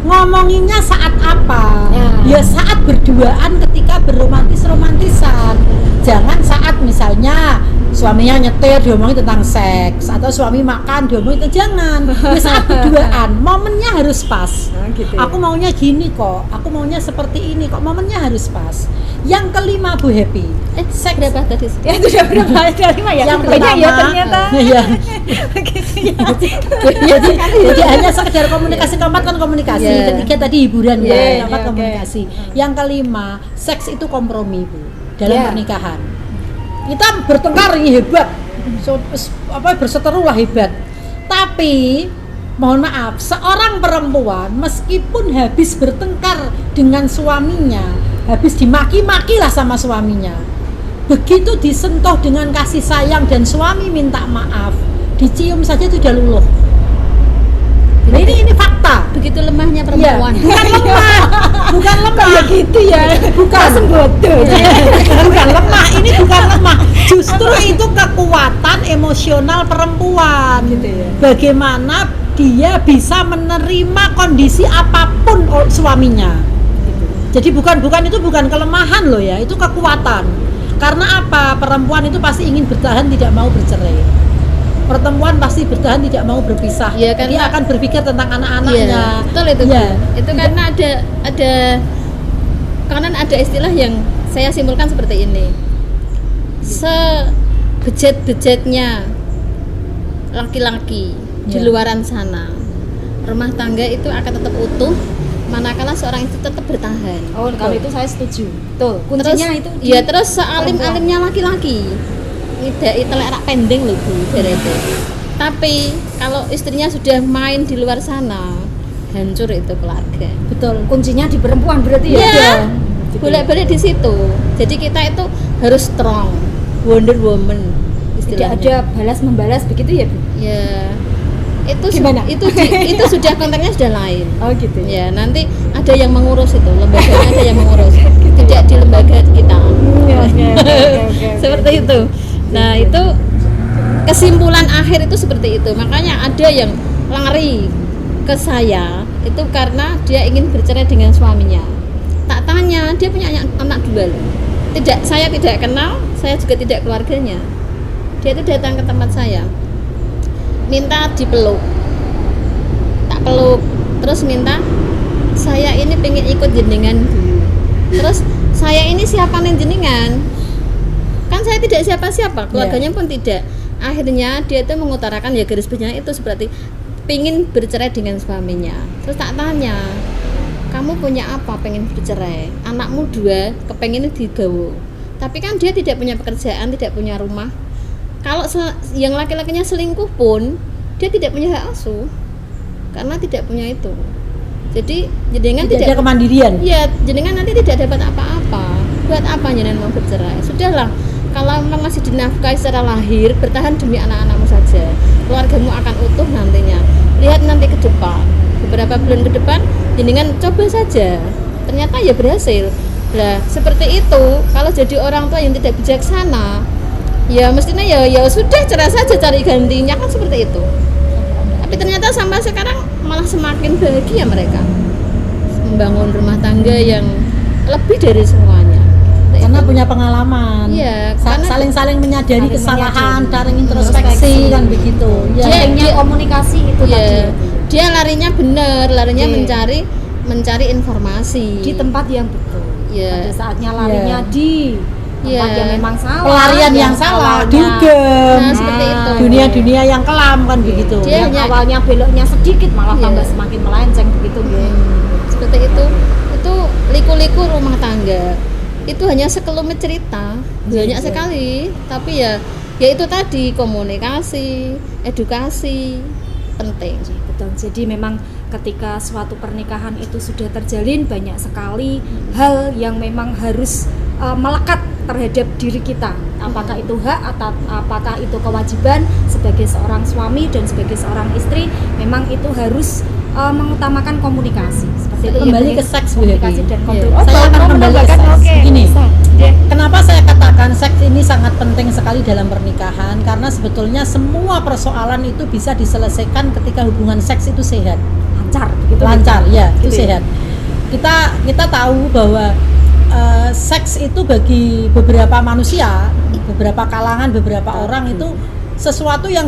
Ngomonginnya saat apa? Ya saat berduaan ketika berromantisan. Jangan saat misalnya suaminya nyetir diomongin tentang seks atau suami makan diomongin jangan. Ya saat berduaan, momennya harus pas. Gitu ya. Aku maunya gini kok, aku maunya seperti ini kok, momennya harus pas. Yang kelima Bu Happy, Seks berapa tadi? Ya itu udah berapa kelima ya? yang Banyak ya pertama, ternyata. ya. Begitu ya. Jadi hanya sekedar komunikasi, keempat kan komunikasi, Yeah. ketiga tadi hiburan Yeah, ya, yeah, keempat okay. komunikasi. Yang kelima, seks itu kompromi Bu dalam Yeah. pernikahan. Kita bertengkar ini hebat, berseteru lah hebat. Tapi mohon maaf, seorang perempuan meskipun habis bertengkar dengan suaminya, habis dimaki-maki lah sama suaminya, begitu disentuh dengan kasih sayang dan suami minta maaf, dicium saja itu udah luluh. Nah, ini fakta. Begitu lemahnya Iya, perempuan. bukan lemah, Gitu ya. bukan Bodoh. bukan lemah, ini bukan lemah, justru itu kekuatan emosional perempuan. Gitu ya. Bagaimana dia bisa menerima kondisi apapun suaminya. Jadi bukan itu bukan kelemahan loh ya, itu kekuatan. Karena apa? Perempuan itu pasti ingin bertahan, tidak mau bercerai. Perempuan pasti bertahan, tidak mau berpisah. Ya, karena- Dia akan berpikir tentang anak-anaknya. Iya, betul itu. Iya. Bu. Itu karena ada istilah yang saya simpulkan seperti ini. Sebejat-bejatnya laki-laki di Iya. luaran sana, rumah tangga itu akan tetap utuh manakala seorang itu tetap bertahan. Oh, kalau itu saya setuju. Tuh, kuncinya itu di Terus sealim-alimnya laki-laki ngidai telek rak pending lho Bu, berarti. Tapi kalau istrinya sudah main di luar sana, hancur itu keluarga. Betul. kuncinya di perempuan berarti ya. Iya. Gitu. Bolak-balik di situ. Jadi kita itu harus strong, Wonder Woman Tidak istilahnya. ada balas membalas begitu ya, Bu? Ya. Gimana? Itu sudah konteksnya sudah lain. Oh, gitu. Ya, nanti ada yang mengurus itu, lembaganya ada yang mengurus. Tidak di lembaga kita. Oke. Seperti itu. Nah, itu kesimpulan akhir itu seperti itu. Makanya ada yang lari ke saya itu karena dia ingin bercerai dengan suaminya. Tak tanya, dia punya anak dua loh. Saya tidak kenal, saya juga tidak keluarganya. Dia itu datang ke tempat saya, minta dipeluk, tak peluk, terus minta saya ini pengen ikut jenengan dulu. Terus saya ini siapa nih jenengan? Kan saya tidak siapa-siapa, keluarganya pun tidak. Akhirnya dia itu mengutarakan ya garis besarnya itu seperti pengen bercerai dengan suaminya. Terus tak tanya, kamu punya apa pengen bercerai? Anakmu dua, kepengen digawo. Tapi kan dia tidak punya pekerjaan, tidak punya rumah. Kalau yang laki-lakinya selingkuh pun dia tidak punya hak asuh karena tidak punya itu. Jadi jenengan Tidak ada kemandirian. ya jenengan nanti tidak dapat apa-apa. Buat apa jenengan mau bercerai? Sudahlah, kalau memang masih dinafkahi secara lahir, bertahan demi anak-anakmu saja. Keluargamu akan utuh nantinya. Lihat nanti ke depan, beberapa bulan ke depan jenengan coba saja. Ternyata ya berhasil. Lah seperti itu, kalau jadi orang tua yang tidak bijaksana, ya mestinya ya sudah cerai saja, cari gantinya kan seperti itu. Tapi ternyata sampai sekarang malah semakin bahagia mereka membangun rumah tangga yang lebih dari semuanya. Karena punya pengalaman. Iya, saling menyadari saling kesalahan, menyadari. saling introspeksi kan begitu. Ya. Pentingnya komunikasi itu ya, tadi. dia larinya benar, larinya Iya. mencari informasi Di tempat yang betul. Iya. Pada saatnya larinya Iya. di tempat Iya. yang memang salah. Pelarian yang salah, awalnya- dugem. Nah, seperti itu. Dunia-dunia yang kelam kan begitu. Dia yang hanya- awalnya beloknya sedikit malah Iya. tambah semakin melenceng begitu nggih. seperti itu liku-liku rumah tangga itu hanya sekelumit cerita, banyak Iya. sekali, tapi ya itu tadi komunikasi, edukasi penting. Betul. Jadi memang ketika suatu pernikahan itu sudah terjalin, banyak sekali hal yang memang harus melekat terhadap diri kita. Apakah itu hak atau apakah itu kewajiban sebagai seorang suami dan sebagai seorang istri, memang itu harus mengutamakan komunikasi. Seperti itu. Kembali yang ke seks, Bu komunikasi Happy. dan Iya. kontrol. Saya akan mau kembali ke menambahkan? seks. Oke, Gini. bisa. Ya. Kenapa saya katakan seks ini sangat penting sekali dalam pernikahan? Karena sebetulnya semua persoalan itu bisa diselesaikan ketika hubungan seks itu sehat. Lancar begitu. Lancar ya, itu Gitu ya. sehat. Kita tahu bahwa seks itu bagi beberapa manusia, beberapa kalangan, beberapa orang itu sesuatu yang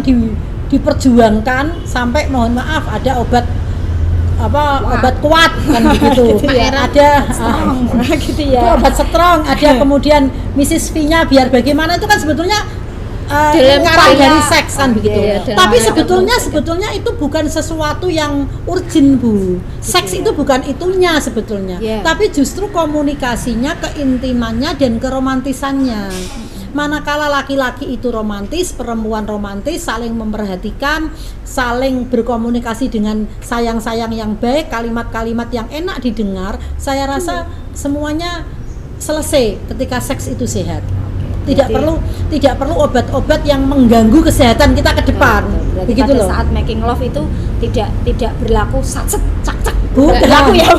diperjuangkan sampai mohon maaf ada obat kuat kan begitu. Gitu ya. Ada gitu itu ya. obat strong, ada kemudian Mrs. V-nya biar bagaimana itu kan sebetulnya Dalam lingkaran upaya- dari seks kan begitu. Iya, dalam Tapi upaya sebetulnya itu bukan sesuatu yang urgent, Bu. Seks ya. itu bukan itunya sebetulnya. Iya. Tapi justru komunikasinya, keintimannya dan keromantisannya. Manakala laki-laki itu romantis, perempuan romantis, saling memperhatikan, saling berkomunikasi dengan sayang-sayang yang baik, kalimat-kalimat yang enak didengar, saya rasa semuanya selesai ketika seks itu sehat. Tidak perlu obat-obat yang mengganggu kesehatan kita ke depan. Berarti Begitu pada loh. saat making love itu tidak berlaku satset cak cak Bukan. berlaku ya.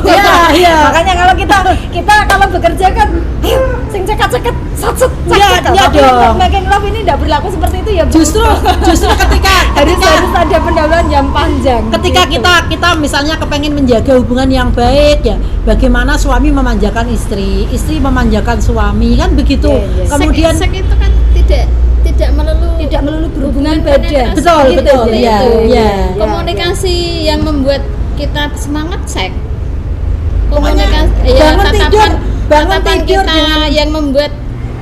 Iya. Makanya kalau kita kalau bekerja kan ayo sing cekat-cekat satset cak Iya, cak. iya Tapi dong. making love ini tidak berlaku seperti itu ya, Bu. Justru ketika harus ada pendahuluan yang panjang. ketika gitu. kita misalnya kepengen menjaga hubungan yang baik ya, bagaimana suami memanjakan istri memanjakan suami kan begitu. Iya, iya. Kemudian Seks itu kan tidak melulu berhubungan hubungan badan. penetrasi. Betul, Gitu, betul, gitu. iya, iya. Komunikasi yang membuat kita semangat seks. Pokoknya Komunikasi bangun tidur tatapan tidur kita dengan yang membuat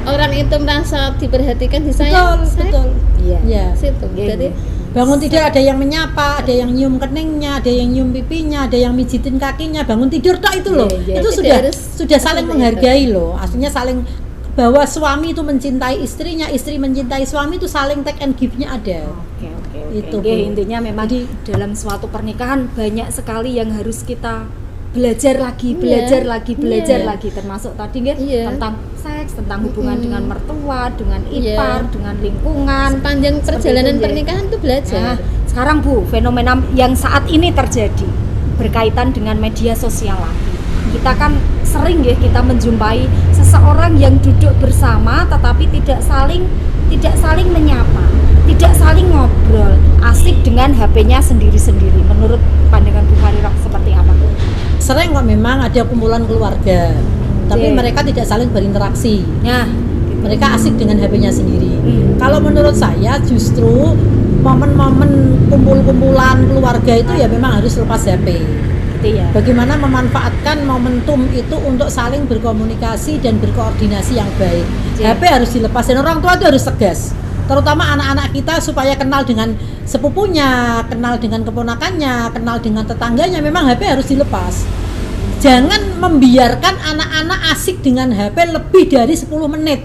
orang itu merasa diperhatikan, disayang. betul, seks. betul. Iya. Ya. Situ. Iya, Jadi iya. Bangun tidur ada yang menyapa, ada yang nyium keningnya, ada yang nyium pipinya, ada yang mijitin kakinya. Bangun tidur tok itu loh. Iya, iya. Itu Tidak sudah saling seperti menghargai loh. Aslinya saling bahwa suami itu mencintai istrinya, istri mencintai suami itu saling take and give-nya ada. Oke. Itu, Oke, Bu. intinya memang Jadi- dalam suatu pernikahan banyak sekali yang harus kita belajar lagi, Iya. belajar Iya. lagi, termasuk tadi nggih Iya. tentang seks, tentang hubungan dengan mertua, dengan Iya. ipar, dengan lingkungan. sepanjang Seperti perjalanan itu, ya. pernikahan itu belajar. Nah, sekarang Bu, fenomena yang saat ini terjadi berkaitan dengan media sosial lagi. Kita kan sering ya kita menjumpai seseorang yang duduk bersama tetapi tidak saling menyapa, tidak saling ngobrol, asik dengan HP-nya sendiri-sendiri. Menurut pandangan Bu Farirah seperti apa? Sering kok memang ada kumpulan keluarga, tapi Oke. mereka tidak saling berinteraksi. Nah, Mereka asik dengan HP-nya sendiri. Kalau menurut saya justru momen-momen kumpul-kumpulan keluarga itu ya memang harus lepas HP. gitu ya. Bagaimana memanfaatkan momentum itu untuk saling berkomunikasi dan berkoordinasi yang baik. Iya. HP harus dilepas dan orang tua itu harus tegas. Terutama anak-anak kita supaya kenal dengan sepupunya, kenal dengan keponakannya, kenal dengan tetangganya, memang HP harus dilepas. Jangan membiarkan anak-anak asik dengan HP lebih dari 10 menit.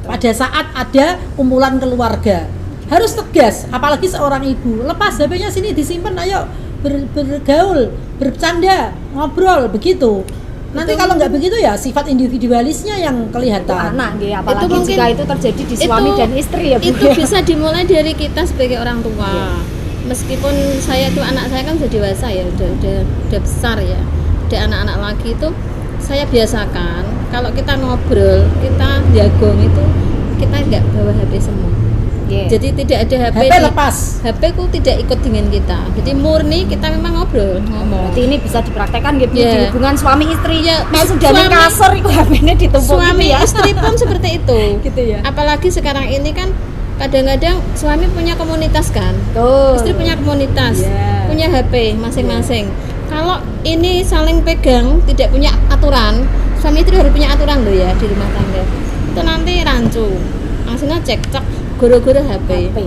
Pada saat ada kumpulan keluarga, harus tegas, apalagi seorang ibu. Lepas HP-nya sini disimpan, ayo bergaul, bercanda, ngobrol, begitu. Nanti kalau nggak begitu ya sifat individualisnya yang Itu kelihatan. anak gitu, apalagi Itu mungkin- jika itu terjadi di suami itu- dan istri ya Bu. Itu bisa dimulai dari kita sebagai orang tua. Iya. Meskipun saya tuh anak saya kan sudah dewasa ya, udah besar ya. Ada anak-anak lagi itu saya biasakan kalau kita ngobrol, kita jagong itu kita nggak bawa HP semua. Yeah. Jadi tidak ada HP, HP lepas. HP ku tidak ikut dengan kita. Jadi murni kita memang ngobrol, ngomong. Berarti ini bisa dipraktekkan gitu Yeah. di hubungan suami istri. Ya, Masuk dari suami- kasur itu HP-nya ditumpuk Suami gitu ya. istri pun seperti itu. Gitu ya. Apalagi sekarang ini kan kadang-kadang suami punya komunitas kan, Tuh. istri punya komunitas, Yeah. punya HP masing-masing. Kalau ini saling pegang, tidak punya aturan, suami istri harus punya aturan loh ya di rumah tangga. Itu nanti rancu, langsungnya cekcok gara-gara HP, HP.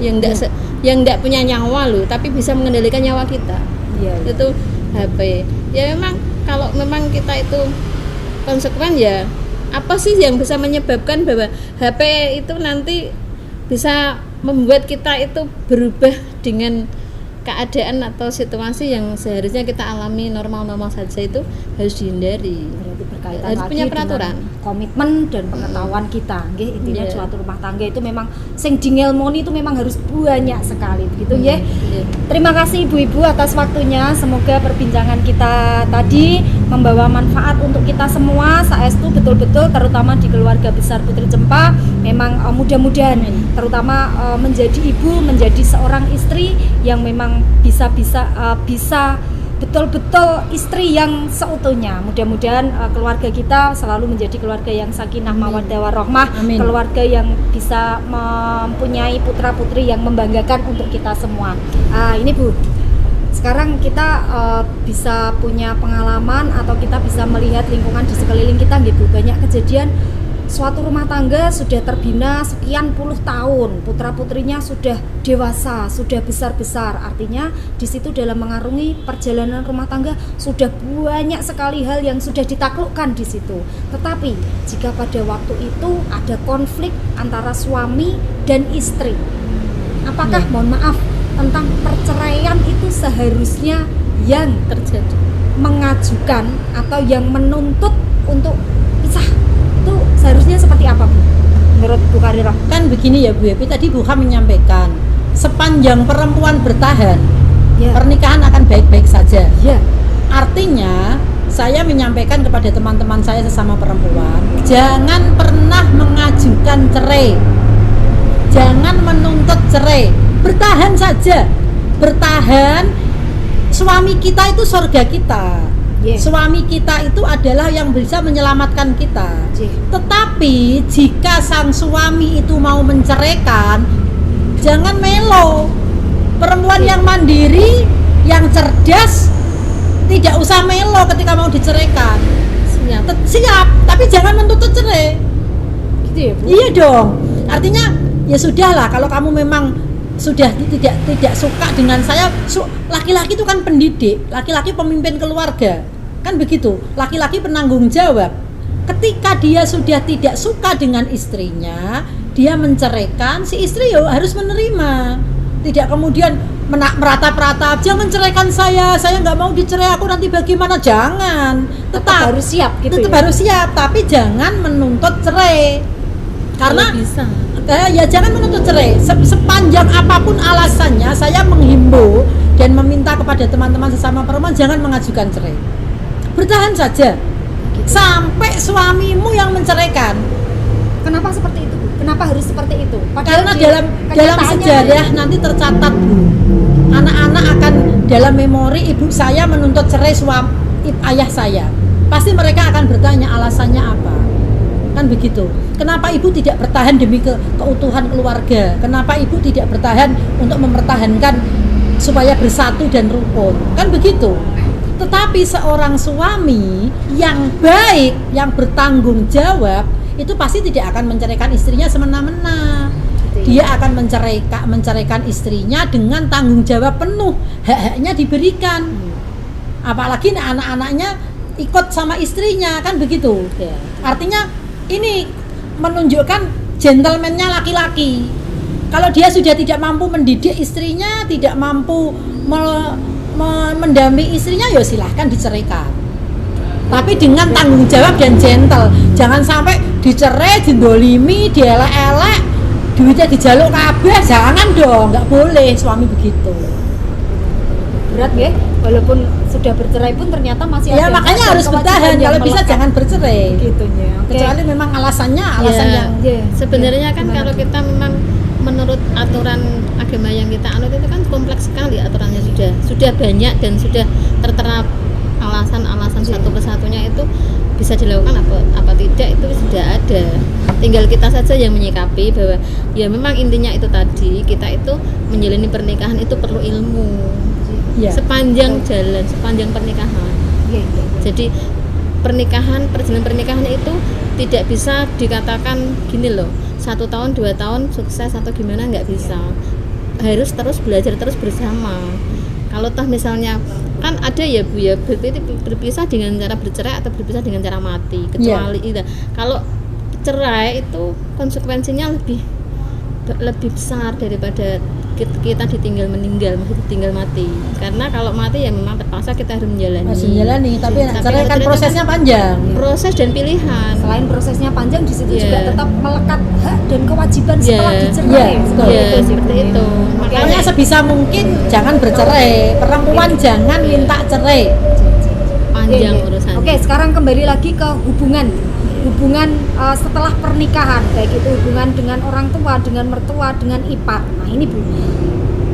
yang enggak punya nyawa loh, tapi bisa mengendalikan nyawa kita. Iya. Iya. Itu HP. Ya memang kalau memang kita itu konsekuen ya, apa sih yang bisa menyebabkan bahwa HP itu nanti bisa membuat kita itu berubah dengan keadaan atau situasi yang seharusnya kita alami normal-normal saja, itu harus dihindari. Berarti berkaitan Harus lagi punya peraturan. dengan komitmen dan pengetahuan kita. Nggih, intinya Iya. suatu rumah tangga itu memang sing dingelmoni itu memang harus banyak sekali begitu ya. Iya. Terima kasih ibu-ibu atas waktunya. Semoga perbincangan kita tadi membawa manfaat untuk kita semua. Saestu betul-betul terutama di keluarga besar Putri Cempa memang mudah-mudahan terutama menjadi ibu, menjadi seorang istri yang memang bisa betul-betul istri yang seutuhnya. Mudah-mudahan keluarga kita selalu menjadi keluarga yang sakinah mawaddah warahmah, Amin. keluarga yang bisa mempunyai putra-putri yang membanggakan untuk kita semua. Ini Bu, sekarang kita bisa punya pengalaman atau kita bisa melihat lingkungan di sekeliling kita gitu. Banyak kejadian suatu rumah tangga sudah terbina sekian puluh tahun, putra-putrinya sudah dewasa, sudah besar-besar. Artinya di situ dalam mengarungi perjalanan rumah tangga sudah banyak sekali hal yang sudah ditaklukkan di situ. Tetapi jika pada waktu itu ada konflik antara suami dan istri, apakah mohon maaf tentang perceraian itu seharusnya yang Terjadi. mengajukan atau yang menuntut untuk pisah itu seharusnya seperti apa Bu? Menurut Bu Karirah? Kan begini ya Bu Epi, tadi Bu Ham menyampaikan sepanjang perempuan bertahan, Ya. pernikahan akan baik-baik saja. Ya. Artinya saya menyampaikan kepada teman-teman saya sesama perempuan, jangan pernah mengajukan cerai, jangan menuntut cerai, bertahan saja, bertahan. Suami kita itu surga kita. Yeah. Suami kita itu adalah yang bisa menyelamatkan kita. Yeah. Tetapi jika sang suami itu mau menceraikan, jangan melo. Perempuan yang mandiri, yang cerdas, tidak usah melo ketika mau diceraikan. Siap. Siap, tapi jangan menuntut cerai. Gitu ya Bu? Iya dong. Artinya ya sudahlah, kalau kamu memang sudah tidak suka dengan saya, laki-laki itu kan pendidik, laki-laki pemimpin keluarga. Kan begitu, laki-laki penanggung jawab. Ketika dia sudah tidak suka dengan istrinya, dia menceraikan, si istri ya harus menerima. Tidak kemudian meratap-ratap, jangan ceraikan saya nggak mau dicerai, aku nanti bagaimana, jangan. Tetap harus siap gitu tetap ya? harus siap, tapi jangan menuntut cerai. Karena Kalau bisa. ya jangan menuntut cerai. Sepanjang apapun alasannya, saya menghimbau dan meminta kepada teman-teman sesama perempuan, jangan mengajukan cerai. Bertahan saja sampai suamimu yang menceraikan. Kenapa seperti itu Bu? Kenapa harus seperti itu? Karena di dalam kenyataannya sejarah nanti tercatat Bu, anak-anak akan dalam memori ibu saya menuntut cerai ayah saya. Pasti mereka akan bertanya alasannya apa. Kan begitu. Kenapa ibu tidak bertahan demi keutuhan keluarga? Kenapa ibu tidak bertahan untuk mempertahankan supaya bersatu dan rukun? Kan begitu. Tetapi seorang suami yang baik, yang bertanggung jawab, itu pasti tidak akan menceraikan istrinya semena-mena. Dia akan menceraikan istrinya dengan tanggung jawab penuh, hak-haknya diberikan. Apalagi anak-anaknya ikut sama istrinya, kan begitu. Artinya ini menunjukkan gentleman-nya laki-laki. Kalau dia sudah tidak mampu mendidik istrinya, tidak mampu mendampingi istrinya, ya silahkan diceraikan. Tapi dengan tanggung jawab dan gentle. Jangan sampai dicerai, didolimi, dielek-elek, duitnya dijaluk kabeh. Jangan dong, nggak boleh suami begitu. berat nggih. Walaupun sudah bercerai pun ternyata masih Ya ada makanya hak dan harus bertahan, kewajiban yang kalau bisa melekat. jangan bercerai. Gitu ya. Oke. Kecuali memang alasannya alasan Ya, yang sebenarnya kan Gimana kalau tuh? kita memang menurut aturan agama yang kita anut itu kan kompleks sekali aturannya, sudah banyak dan sudah tertera alasan-alasan satu persatunya itu bisa dilakukan apa tidak itu sudah ada, tinggal kita saja yang menyikapi bahwa ya memang intinya itu tadi, kita itu menjalani pernikahan itu perlu ilmu ya. sepanjang jalan, sepanjang pernikahan. Iya, iya, iya. Jadi perjalanan pernikahan itu tidak bisa dikatakan gini loh, 1 tahun 2 tahun sukses atau gimana, nggak bisa, harus terus belajar terus bersama. Kalau toh misalnya kan ada ya Bu ya, berpisah dengan cara bercerai atau berpisah dengan cara mati, kecuali itu kalau cerai itu konsekuensinya lebih besar daripada kita ditinggal meninggal, masih ditinggal mati. Karena kalau mati ya memang terpaksa kita harus menjalani. Masih menjalani, tapi Tapi cerai kan cerai prosesnya panjang. proses dan pilihan. Selain prosesnya panjang, di situ Iya. juga tetap melekat hak dan kewajiban setelah Iya. dicerai. Iya, betul. Ya seperti itu. Makanya sebisa mungkin jangan bercerai. Perempuan jangan minta cerai. panjang Oke. urusannya. Oke, sekarang kembali lagi ke hubungan setelah pernikahan, baik itu hubungan dengan orang tua, dengan mertua, dengan ipar. Nah ini Bu,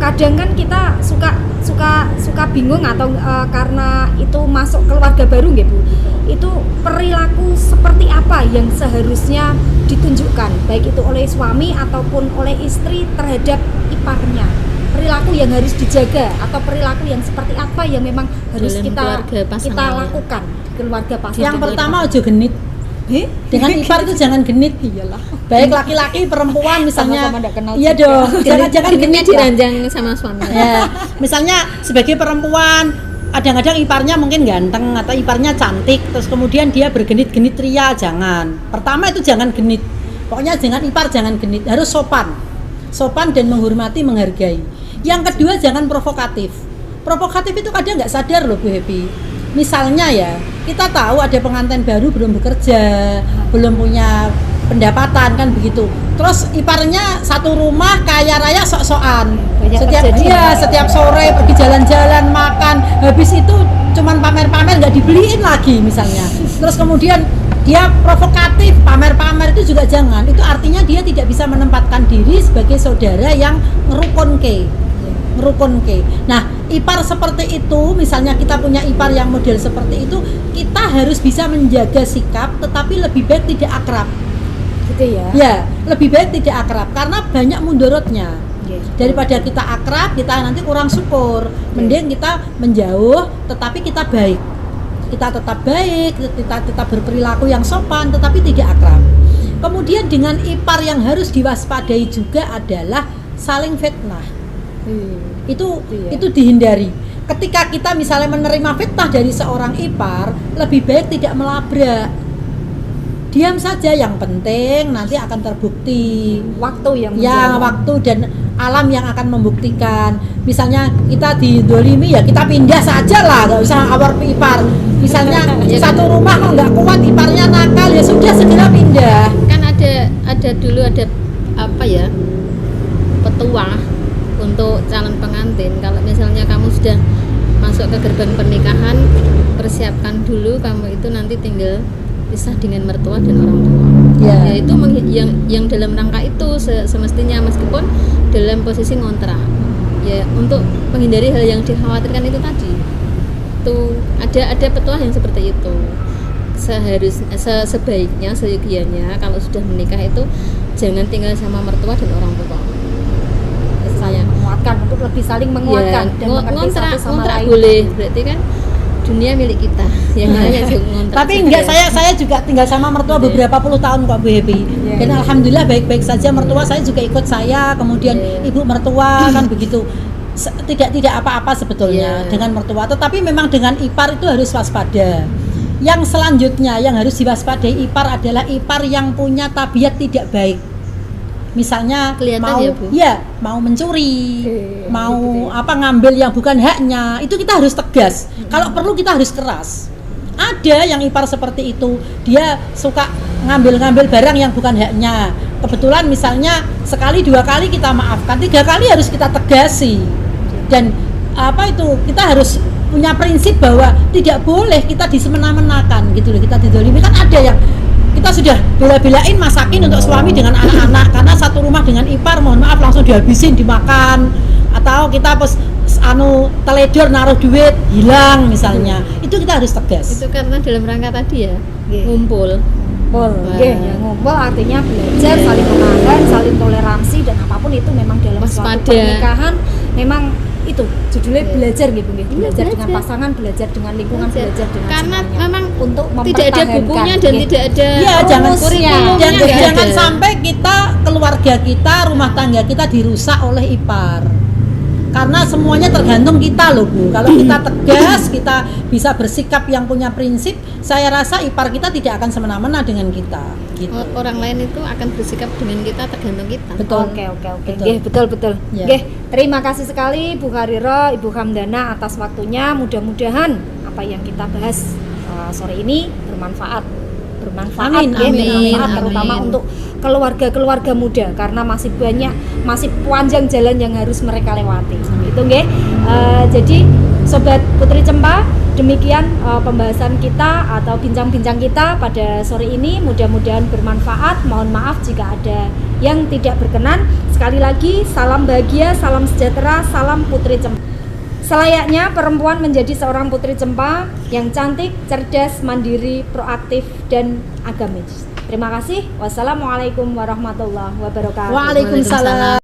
kadang kan kita suka bingung atau karena itu masuk keluarga baru nggih Bu, itu perilaku seperti apa yang seharusnya ditunjukkan, baik itu oleh suami ataupun oleh istri terhadap iparnya, perilaku yang harus dijaga atau perilaku yang seperti apa yang memang harus Dalam keluarga kita pasangan. lakukan di keluarga pasangan. Yang pertama ojo genit. Heh? Dengan ipar itu jangan genit. Iyalah. Baik laki-laki perempuan misalnya. Sama-sama nggak kenal Iya juga. dong. Jangan Genitnya genit lah. diranjang sama suami. Ya, misalnya sebagai perempuan kadang-kadang iparnya mungkin ganteng atau iparnya cantik, terus kemudian dia bergenit-genit ria, jangan. Pertama itu jangan genit. Pokoknya jangan ipar, jangan genit, harus sopan. Sopan dan menghormati, menghargai. Yang kedua jangan provokatif. Provokatif itu kadang nggak sadar loh Bu Happy. Misalnya ya, kita tahu ada pengantin baru belum bekerja, belum punya pendapatan kan begitu. Terus iparnya satu rumah kaya raya sok-sokan. Banyak Setiap sore pergi jalan-jalan, makan, habis itu cuman pamer-pamer nggak dibeliin lagi misalnya. Terus kemudian dia provokatif, pamer-pamer itu juga jangan. Itu artinya dia tidak bisa menempatkan diri sebagai saudara yang ngerukunke. Nah, ipar seperti itu, misalnya kita punya ipar yang model seperti itu, kita harus bisa menjaga sikap, tetapi lebih baik tidak akrab. Gitu ya. Ya, lebih baik tidak akrab karena banyak mundorotnya. Yes. Daripada kita akrab, kita nanti kurang syukur. Mending kita menjauh, tetapi kita baik. Kita tetap baik, kita tetap berperilaku yang sopan, tetapi tidak akrab. Kemudian dengan ipar yang harus diwaspadai juga adalah saling fitnah. Itu dihindari. Ketika kita misalnya menerima fitnah dari seorang ipar, lebih baik tidak melabrak. Diam saja, yang penting nanti akan terbukti. Waktu yang Ya, menjawab. waktu dan alam yang akan membuktikan. Misalnya kita didolimi ya kita pindah saja lah, nggak usah awar ipar. Misalnya satu rumah kok nggak kuat, iparnya nakal, ya sudah segera pindah. Kan ada dulu apa ya, petuah untuk calon pengantin. Kalau misalnya kamu sudah masuk ke gerbang pernikahan, persiapkan dulu kamu itu nanti tinggal pisah dengan mertua dan orang tua. Ya. Ya itu yang dalam rangka itu semestinya, meskipun dalam posisi ngontrak. Ya untuk menghindari hal yang dikhawatirkan itu tadi. Tuh ada petuah yang seperti itu. Sebaiknya, seyogianya kalau sudah menikah itu jangan tinggal sama mertua dan orang tua. Saling menguatkan, untuk lebih saling menguatkan dan mengerti satu sama ngontrak lain. boleh, berarti kan dunia milik kita. Yang hanya ngontrak. Tapi saja. enggak, saya juga tinggal sama mertua beberapa puluh tahun kok Bu Happy. Dan alhamdulillah baik-baik saja, mertua saya juga ikut saya, kemudian ibu mertua kan begitu. Tidak apa-apa sebetulnya dengan mertua, tetapi memang dengan ipar itu harus waspada. Yang selanjutnya yang harus diwaspadai ipar adalah ipar yang punya tabiat tidak baik. Misalnya Kelihatan mau mencuri, mau ngambil yang bukan haknya, itu kita harus tegas. Kalau perlu kita harus keras. Ada yang ipar seperti itu, dia suka ngambil barang yang bukan haknya. Kebetulan misalnya sekali 2 kali kita maafkan, 3 kali harus kita tegasi. Dan kita harus punya prinsip bahwa tidak boleh kita disemena-menakan gitu loh, kita didolimi. Kan ada yang kita sudah bela-belain masakin untuk suami dengan anak-anak karena satu rumah dengan ipar, mohon maaf langsung dihabisin dimakan, atau kita teledor naruh duit hilang misalnya. Itu kita harus tegas. Itu karena dalam rangka tadi ya, Nggih. ngumpul. Ngumpul, nggih, ya, ngumpul artinya belajar, saling menghargai, saling toleransi, dan apapun itu memang dalam suatu Waspada. pernikahan memang itu judulnya Iya. belajar gitu nggih. Iya, Belajar dengan belajar. pasangan, belajar dengan lingkungan, belajar dengan Karena semuanya. memang untuk tidak ada mempertahankan, bukunya dan nggih. tidak ada Iya, jangan kurikulumnya, jangan, nggak jangan ada. sampai kita keluarga kita, rumah tangga kita dirusak oleh ipar. Karena semuanya tergantung kita loh Bu. Kalau kita tegas, kita bisa bersikap yang punya prinsip, saya rasa ipar kita tidak akan semena-mena dengan kita. Gitu. Orang lain itu akan bersikap dengan kita tergantung kita. Betul. Oke. Betul. Nggih, betul. Ya. Nggih, terima kasih sekali Bu Hariro, Ibu Hamdana atas waktunya. Mudah-mudahan apa yang kita bahas sore ini bermanfaat. Amin, nggih, amin, bermanfaat amin. terutama untuk keluarga-keluarga muda karena masih panjang jalan yang harus mereka lewati. Itu nggih. Jadi Sobat Putri Cempa, demikian pembahasan kita atau bincang-bincang kita pada sore ini. Mudah-mudahan bermanfaat. Mohon maaf jika ada yang tidak berkenan. Sekali lagi, salam bahagia, salam sejahtera, salam Putri Cempa. Selayaknya perempuan menjadi seorang Putri Cempa yang cantik, cerdas, mandiri, proaktif, dan agamis. Terima kasih. Wassalamualaikum warahmatullahi wabarakatuh. Waalaikumsalam.